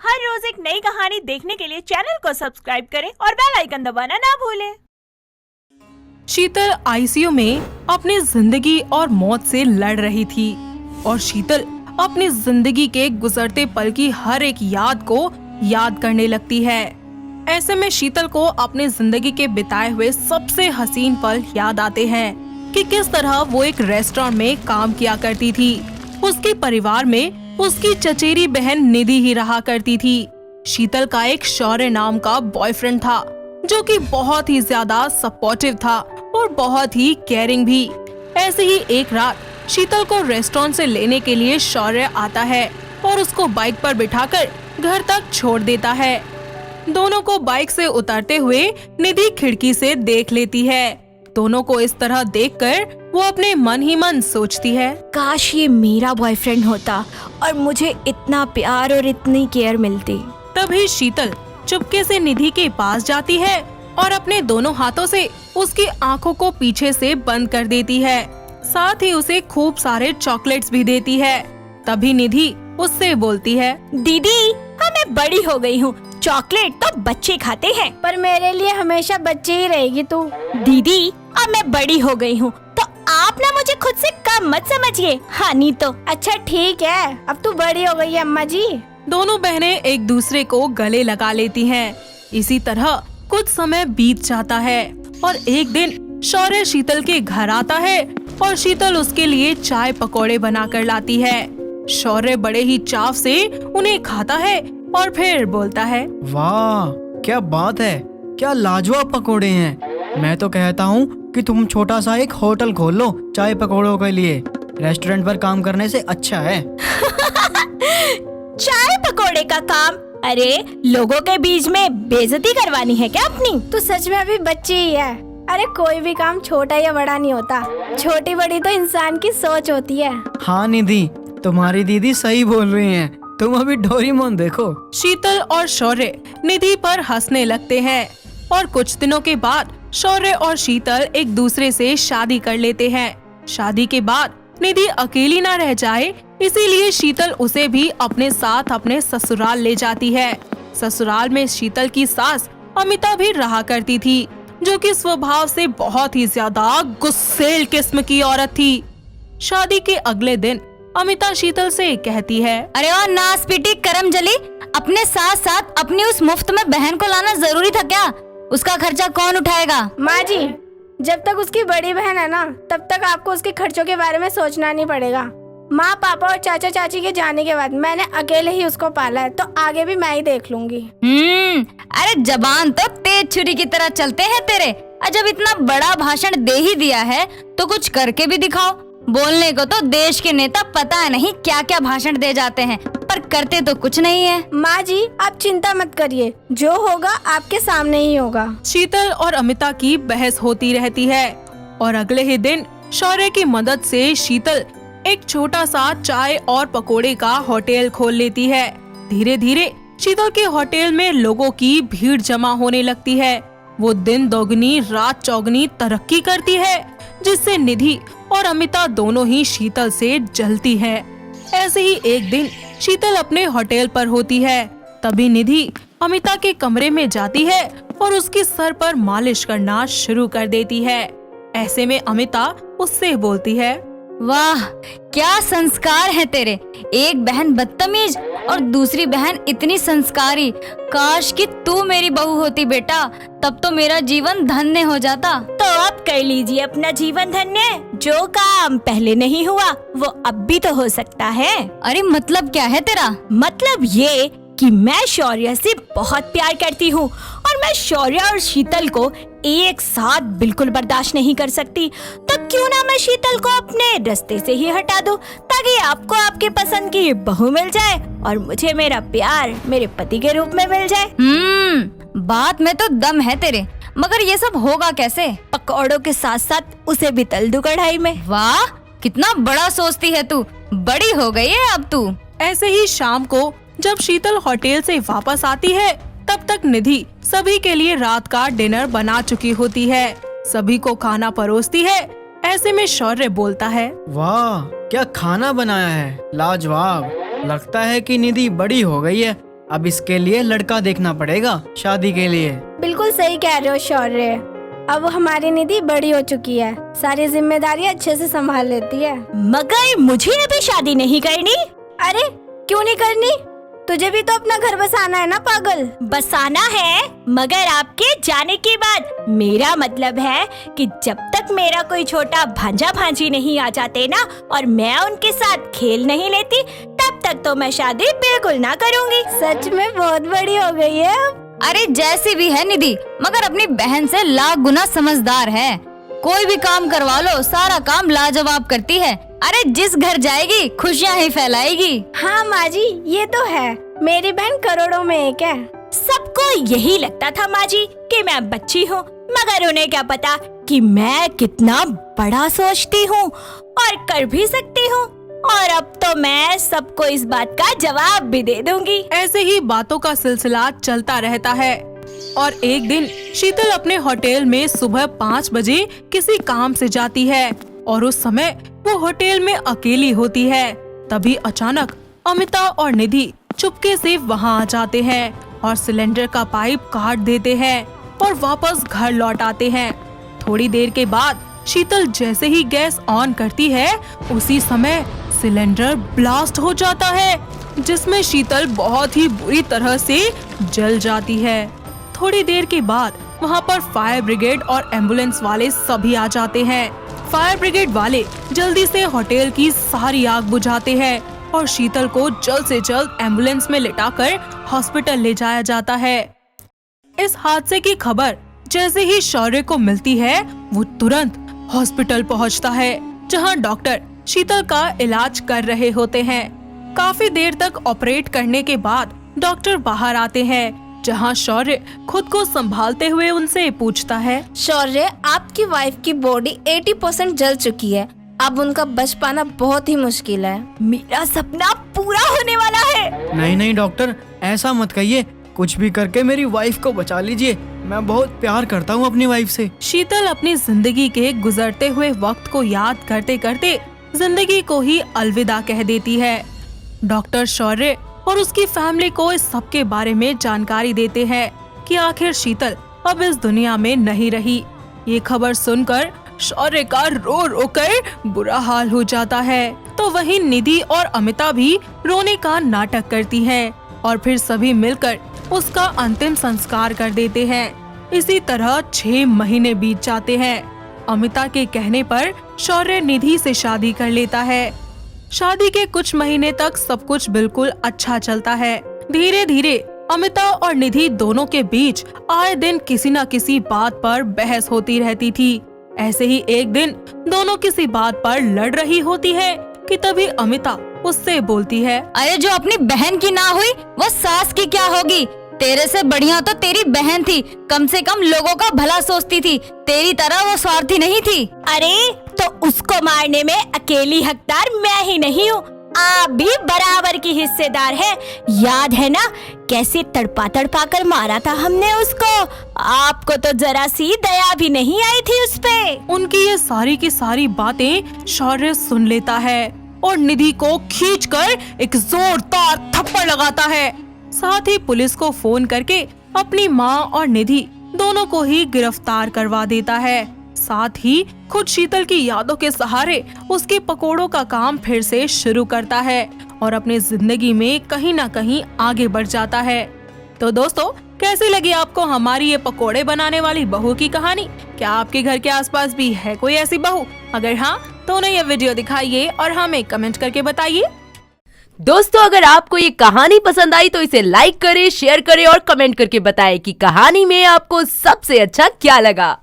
हर रोज एक नई कहानी देखने के लिए चैनल को सब्सक्राइब करें और बेल आइकन दबाना ना भूलें। शीतल आईसीयू में अपनी जिंदगी और मौत से लड़ रही थी और शीतल अपनी जिंदगी के गुजरते पल की हर एक याद को याद करने लगती है। ऐसे में शीतल को अपनी जिंदगी के बिताए हुए सबसे हसीन पल याद आते हैं कि किस तरह वो एक रेस्टोरेंट में काम किया करती थी। उसके परिवार में उसकी चचेरी बहन निधि ही रहा करती थी। शीतल का एक शौर्य नाम का बॉयफ्रेंड था जो कि बहुत ही ज्यादा सपोर्टिव था और बहुत ही केयरिंग भी। ऐसे ही एक रात शीतल को रेस्टोरेंट से लेने के लिए शौर्य आता है और उसको बाइक पर बिठाकर घर तक छोड़ देता है। दोनों को बाइक से उतरते हुए निधि खिड़की से देख लेती है। दोनों को इस तरह देखकर वो अपने मन ही मन सोचती है, काश ये मेरा बॉयफ्रेंड होता और मुझे इतना प्यार और इतनी केयर मिलती। तभी शीतल चुपके से निधि के पास जाती है और अपने दोनों हाथों से उसकी आंखों को पीछे से बंद कर देती है। साथ ही उसे खूब सारे चॉकलेट्स भी देती है। तभी निधि उससे बोलती है, दीदी अब मैं बड़ी हो गई हूँ, चॉकलेट तो बच्चे खाते हैं, पर मेरे लिए हमेशा बच्चे ही रहेगी तू। दीदी अब मैं बड़ी हो गई हूँ तो आप ना मुझे खुद से कम मत समझिए। हाँ नहीं तो। अच्छा ठीक है, अब तू बड़ी हो गई है अम्मा जी। दोनों बहनें एक दूसरे को गले लगा लेती हैं। इसी तरह कुछ समय बीत जाता है और एक दिन शौर्य शीतल के घर आता है और शीतल उसके लिए चाय पकौड़े बनाकर लाती है। शौर्य बड़े ही चाव से उन्हें खाता है और फिर बोलता है, वाह क्या बात है, क्या लाजवाब पकोड़े हैं। मैं तो कहता हूँ कि तुम छोटा सा एक होटल खोल लो चाय पकौड़ों के लिए। रेस्टोरेंट पर काम करने से अच्छा है। चाय पकोड़े का काम? अरे लोगों के बीच में बेइज्जती करवानी है क्या अपनी? तू सच में अभी बच्ची ही है। अरे कोई भी काम छोटा या बड़ा नहीं होता, छोटी बड़ी तो इंसान की सोच होती है। हाँ निधि, तुम्हारी दीदी सही बोल रही हैं। तुम अभी डोरेमोन देखो। शीतल और शौर्य निधि पर हंसने लगते हैं और कुछ दिनों के बाद शौर्य और शीतल एक दूसरे से शादी कर लेते हैं। शादी के बाद निधि अकेली ना रह जाए इसीलिए शीतल उसे भी अपने साथ अपने ससुराल ले जाती है। ससुराल में शीतल की सास अमिता भी रहा करती थी जो कि स्वभाव से बहुत ही ज्यादा गुस्सैल किस्म की औरत थी। शादी के अगले दिन अमिता शीतल से कहती है, अरे और नास पीटी करम जली, अपने साथ साथ अपनी उस मुफ्त में बहन को लाना जरूरी था क्या? उसका खर्चा कौन उठाएगा? माँ जी, जब तक उसकी बड़ी बहन है ना तब तक आपको उसके खर्चों के बारे में सोचना नहीं पड़ेगा। माँ पापा और चाचा चाची के जाने के बाद मैंने अकेले ही उसको पाला है तो आगे भी मैं ही देख लूंगी। अरे जबान तो तेज छुरी की तरह चलते हैं तेरे। जब इतना बड़ा भाषण दे ही दिया है तो कुछ करके भी दिखाओ। बोलने को तो देश के नेता पता नहीं क्या क्या भाषण दे जाते हैं पर करते तो कुछ नहीं है। माँ जी आप चिंता मत करिए, जो होगा आपके सामने ही होगा। शीतल और अमिता की बहस होती रहती है और अगले ही दिन शौर्य की मदद से शीतल एक छोटा सा चाय और पकोड़े का होटल खोल लेती है। धीरे धीरे शीतल के होटल में लोगों की भीड़ जमा होने लगती है। वो दिन दोगुनी रात चौगुनी तरक्की करती है जिससे निधि और अमिता दोनों ही शीतल से जलती है। ऐसे ही एक दिन शीतल अपने होटल पर होती है। तभी निधि अमिता के कमरे में जाती है और उसके सर पर मालिश करना शुरू कर देती है। ऐसे में अमिता उससे बोलती है, वाह क्या संस्कार है तेरे। एक बहन बदतमीज और दूसरी बहन इतनी संस्कारी। काश कि तू मेरी बहू होती बेटा, तब तो मेरा जीवन धन्य हो जाता। तो आप कर लीजिए अपना जीवन धन्य। जो काम पहले नहीं हुआ वो अब भी तो हो सकता है। अरे मतलब क्या है तेरा? मतलब ये कि मैं शौर्य से बहुत प्यार करती हूँ और मैं शौर्य और शीतल को एक साथ बिल्कुल बर्दाश्त नहीं कर सकती। तो क्यों ना मैं शीतल को अपने रास्ते से ही हटा दूं ताकि आपको आपके पसंद की बहू मिल जाए और मुझे मेरा प्यार मेरे पति के रूप में मिल जाए। बात में तो दम है तेरे, मगर ये सब होगा कैसे? पकौड़ों के साथ साथ उसे भी तल दूं कढ़ाई में। वाह कितना बड़ा सोचती है तू, बड़ी हो गई है अब तू। ऐसे ही शाम को जब शीतल होटल से वापस आती है तब तक निधि सभी के लिए रात का डिनर बना चुकी होती है। सभी को खाना परोसती है। ऐसे में शौर्य बोलता है, वाह क्या खाना बनाया है, लाजवाब। लगता है कि निधि बड़ी हो गई है अब इसके लिए लड़का देखना पड़ेगा शादी के लिए। बिल्कुल सही कह रहे हो शौर्य। अब हमारी निधि बड़ी हो चुकी है, सारी जिम्मेदारी अच्छे से संभाल लेती है। मगर मुझे अभी शादी नहीं करनी। अरे क्यों नहीं करनी? तुझे भी तो अपना घर बसाना है ना पागल। बसाना है, मगर आपके जाने के बाद। मेरा मतलब है कि जब तक मेरा कोई छोटा भांजा भांजी नहीं आ जाते ना और मैं उनके साथ खेल नहीं लेती, तब तक तो मैं शादी बिल्कुल ना करूँगी। सच में बहुत बड़ी हो गई है अब। अरे जैसी भी है निधि, मगर अपनी बहन से लाख गुना समझदार है। कोई भी काम करवा लो, सारा काम लाजवाब करती है। अरे जिस घर जाएगी खुशियाँ ही फैलाएगी। हाँ माँ जी, ये तो है। मेरी बहन करोड़ों में एक है। सबको यही लगता था माँ जी कि मैं बच्ची हूँ, मगर उन्हें क्या पता कि मैं कितना बड़ा सोचती हूँ और कर भी सकती हूँ। और अब तो मैं सबको इस बात का जवाब भी दे दूंगी। ऐसे ही बातों का सिलसिला चलता रहता है और एक दिन शीतल अपने होटल में सुबह 5 बजे किसी काम से जाती है और उस समय वो होटल में अकेली होती है। तभी अचानक अमिता और निधि चुपके से वहाँ आ जाते हैं और सिलेंडर का पाइप काट देते हैं और वापस घर लौट आते हैं। थोड़ी देर के बाद शीतल जैसे ही गैस ऑन करती है, उसी समय सिलेंडर ब्लास्ट हो जाता है, जिसमें शीतल बहुत ही बुरी तरह से जल जाती है। थोड़ी देर के बाद वहाँ पर फायर ब्रिगेड और एम्बुलेंस वाले सभी आ जाते हैं। फायर ब्रिगेड वाले जल्दी से होटल की सारी आग बुझाते हैं और शीतल को जल्द से जल्द एम्बुलेंस में लिटाकर हॉस्पिटल ले जाया जाता है। इस हादसे की खबर जैसे ही शौर्य को मिलती है, वो तुरंत हॉस्पिटल पहुंचता है, जहां डॉक्टर शीतल का इलाज कर रहे होते हैं। काफी देर तक ऑपरेट करने के बाद डॉक्टर बाहर आते हैं, जहां शौर्य खुद को संभालते हुए उनसे पूछता है, शौर्य, आपकी वाइफ की बॉडी 80% जल चुकी है। अब उनका बच पाना बहुत ही मुश्किल है। मेरा सपना पूरा होने वाला है। नहीं नहीं डॉक्टर, ऐसा मत कहिए। कुछ भी करके मेरी वाइफ को बचा लीजिए। मैं बहुत प्यार करता हूँ अपनी वाइफ से। शीतल अपनी जिंदगी के गुजरते हुए वक्त को याद करते करते जिंदगी को ही अलविदा कह देती है। डॉक्टर शौर्य और उसकी फैमिली को इस सब के बारे में जानकारी देते हैं कि आखिर शीतल अब इस दुनिया में नहीं रही। ये खबर सुनकर शौर्य का रो रो कर बुरा हाल हो जाता है। तो वहीं निधि और अमिता भी रोने का नाटक करती हैं और फिर सभी मिलकर उसका अंतिम संस्कार कर देते हैं। इसी तरह 6 महीने बीत जाते हैं। अमिता के कहने पर शौर्य निधि से शादी कर लेता है। शादी के कुछ महीने तक सब कुछ बिल्कुल अच्छा चलता है। धीरे धीरे अमिता और निधि दोनों के बीच आए दिन किसी न किसी बात पर बहस होती रहती थी। ऐसे ही एक दिन दोनों किसी बात पर लड़ रही होती है कि तभी अमिता उससे बोलती है, अरे जो अपनी बहन की ना हुई वो सास की क्या होगी। तेरे से बढ़िया तो तेरी बहन थी, कम से कम लोगों का भला सोचती थी, तेरी तरह वो स्वार्थी नहीं थी। अरे तो उसको मारने में अकेली हकदार मैं ही नहीं हूँ, आप भी बराबर की हिस्सेदार है। याद है ना कैसे तड़पा तड़पा कर मारा था हमने उसको। आपको तो जरा सी दया भी नहीं आई थी उस पे। उनकी ये सारी की सारी बातें शौर्य सुन लेता है और निधि को खींचकर एक जोरदार थप्पड़ लगाता है। साथ ही पुलिस को फोन करके अपनी माँ और निधि दोनों को ही गिरफ्तार करवा देता है। साथ ही खुद शीतल की यादों के सहारे उसके पकोड़ों का काम फिर से शुरू करता है और अपनी जिंदगी में कहीं ना कहीं आगे बढ़ जाता है। तो दोस्तों, कैसी लगी आपको हमारी ये पकोड़े बनाने वाली बहू की कहानी? क्या आपके घर के आसपास भी है कोई ऐसी बहू? अगर हाँ, तो उन्हें ये वीडियो दिखाइए और हमें कमेंट करके बताइए। दोस्तों, अगर आपको ये कहानी पसंद आई तो इसे लाइक करें, शेयर करें और कमेंट करके बताएं कि कहानी में आपको सबसे अच्छा क्या लगा।